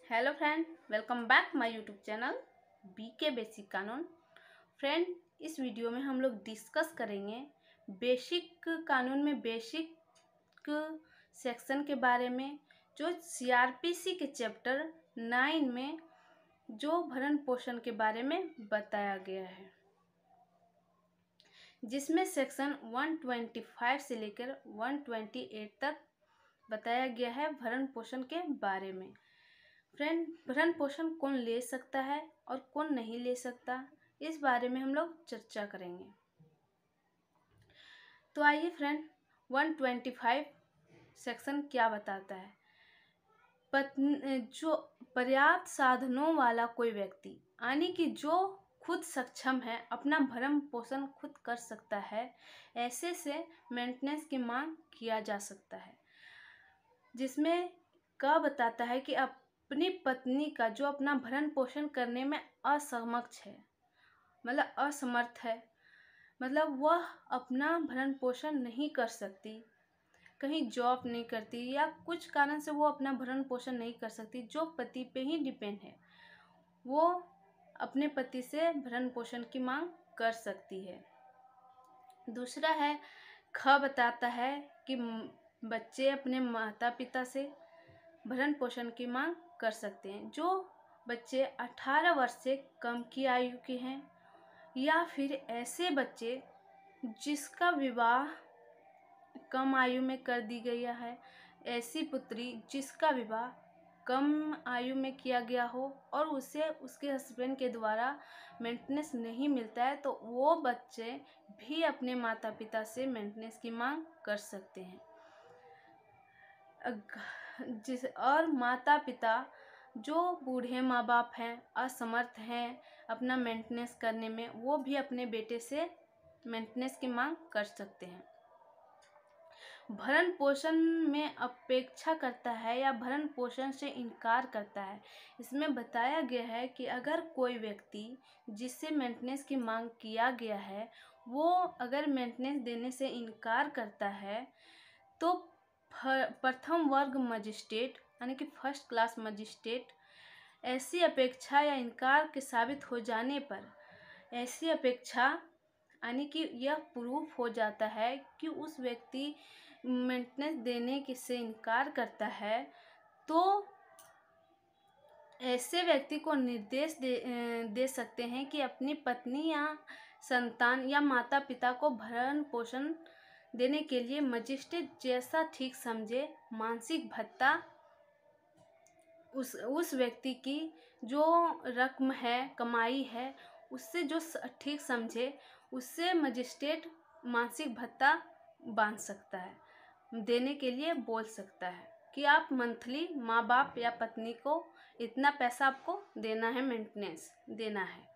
Hello friend, welcome back my YouTube channel BK basic कानून। Friend, इस video में हम लोग डिस्कस करेंगे बेसिक कानून में बेसिक सेक्शन के बारे में, जो सीआरपीसी के चैप्टर 9 में जो भरण पोषण के बारे में बताया गया है, जिसमें सेक्शन 125 से लेकर 128 तक बताया गया है भरण पोषण के बारे में। फ्रेंड, भरण पोषण कौन ले सकता है और कौन नहीं ले सकता, इस बारे में हम लोग चर्चा करेंगे। तो आइए फ्रेंड, 125 सेक्शन क्या बताता है। जो पर्याप्त साधनों वाला कोई व्यक्ति, यानी कि जो खुद सक्षम है, अपना भरण पोषण खुद कर सकता है, ऐसे से मेंटेनेंस की मांग किया जा सकता है। जिसमें क्या बताता है कि अपनी पत्नी का जो अपना भरण पोषण करने में असमक्ष है, मतलब असमर्थ है, मतलब वह अपना भरण पोषण नहीं कर सकती, कहीं जॉब नहीं करती या कुछ कारण से वो अपना भरण पोषण नहीं कर सकती, जो पति पे ही डिपेंड है, वो अपने पति से भरण पोषण की मांग कर सकती है। दूसरा है, ख बताता है कि बच्चे अपने माता पिता से भरण पोषण की मांग कर सकते हैं। जो बच्चे 18 वर्ष से कम की आयु के हैं, या फिर ऐसे बच्चे जिसका विवाह कम आयु में कर दी गया है, ऐसी पुत्री जिसका विवाह कम आयु में किया गया हो और उसे उसके हस्बैंड के द्वारा मेंटेनेंस नहीं मिलता है, तो वो बच्चे भी अपने माता पिता से मेंटेनेंस की मांग कर सकते हैं। और माता पिता जो बूढ़े माँ बाप हैं, असमर्थ हैं अपना मेंटेनेंस करने में, वो भी अपने बेटे से मेंटेनेंस की मांग कर सकते हैं। भरण पोषण में अपेक्षा करता है या भरण पोषण से इनकार करता है, इसमें बताया गया है कि अगर कोई व्यक्ति जिससे मेंटेनेंस की मांग किया गया है, वो अगर मेंटेनेंस देने से इनकार करता है, तो प्रथम वर्ग मजिस्ट्रेट, यानी कि फर्स्ट क्लास मजिस्ट्रेट, ऐसी अपेक्षा या इनकार के साबित हो जाने पर, ऐसी अपेक्षा यानी कि यह प्रूफ हो जाता है कि उस व्यक्ति मेंटेनेंस देने के से इनकार करता है, तो ऐसे व्यक्ति को निर्देश दे सकते हैं कि अपनी पत्नी या संतान या माता पिता को भरण पोषण देने के लिए मजिस्ट्रेट जैसा ठीक समझे मानसिक भत्ता उस व्यक्ति की जो रकम है, कमाई है, उससे जो ठीक समझे, उससे मजिस्ट्रेट मानसिक भत्ता बांध सकता है, देने के लिए बोल सकता है कि आप मंथली माँ बाप या पत्नी को इतना पैसा आपको देना है, मेंटेनेंस देना है।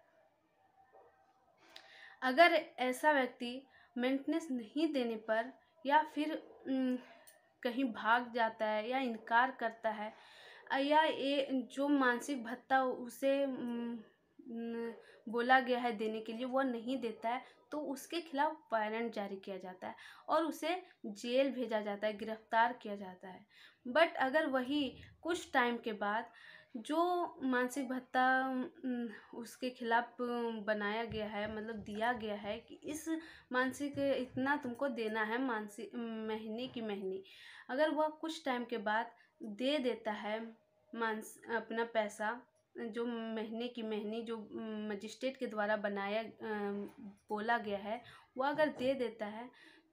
अगर ऐसा व्यक्ति मेंटेनेंस नहीं देने पर या फिर कहीं भाग जाता है या इनकार करता है, या ये जो मानसिक भत्ता उसे बोला गया है देने के लिए, वो नहीं देता है, तो उसके खिलाफ वारंट जारी किया जाता है और उसे जेल भेजा जाता है, गिरफ्तार किया जाता है। बट अगर वही कुछ टाइम के बाद जो मानसिक भत्ता उसके खिलाफ बनाया गया है, मतलब दिया गया है कि इस मानसिक इतना तुमको देना है मानसिक महीने की महीने, अगर वह कुछ टाइम के बाद दे देता है अपना पैसा, जो महीने की महीने जो मजिस्ट्रेट के द्वारा बनाया बोला गया है, वो अगर दे देता है,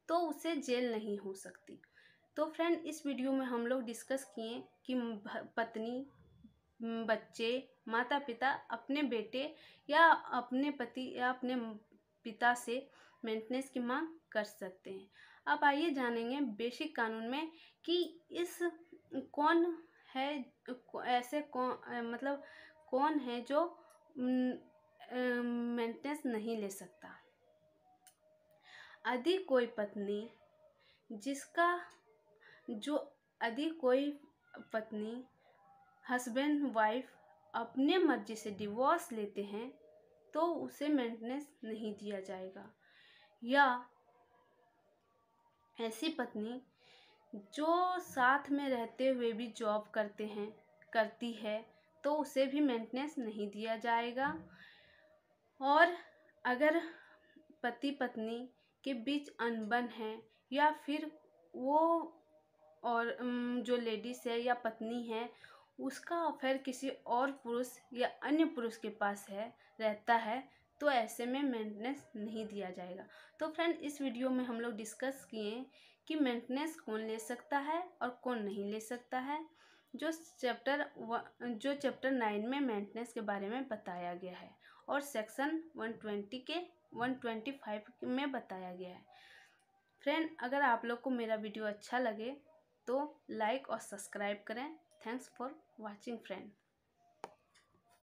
तो उसे जेल नहीं हो सकती। तो फ्रेंड, इस वीडियो में हम लोग डिस्कस किए कि पत्नी, बच्चे, माता पिता अपने बेटे या अपने पति या अपने पिता से मेंटेनेंस की मांग कर सकते हैं। अब आइए जानेंगे बेसिक कानून में कि इस कौन है, ऐसे मतलब कौन है जो मेंटेनेंस नहीं ले सकता। यदि कोई पत्नी यदि कोई पत्नी हस्बैंड वाइफ अपने मर्जी से डिवोर्स लेते हैं, तो उसे मेंटेनेंस नहीं दिया जाएगा। या ऐसी पत्नी जो साथ में रहते हुए भी जॉब करती है, तो उसे भी मेंटेनेंस नहीं दिया जाएगा। और अगर पति पत्नी के बीच अनबन है या फिर वो और जो लेडीज है या पत्नी है उसका अफेयर किसी और पुरुष या अन्य पुरुष के पास है रहता है, तो ऐसे में मेंटेनेंस नहीं दिया जाएगा। तो फ्रेंड, इस वीडियो में हम लोग डिस्कस किए कि मेंटेनेंस कौन ले सकता है और कौन नहीं ले सकता है, जो चैप्टर 9 में मेंटेनेंस के बारे में बताया गया है और सेक्शन 120 के 125 में बताया गया है। फ्रेंड, अगर आप लोग को मेरा वीडियो अच्छा लगे तो लाइक और सब्सक्राइब करें। Thanks for watching friend.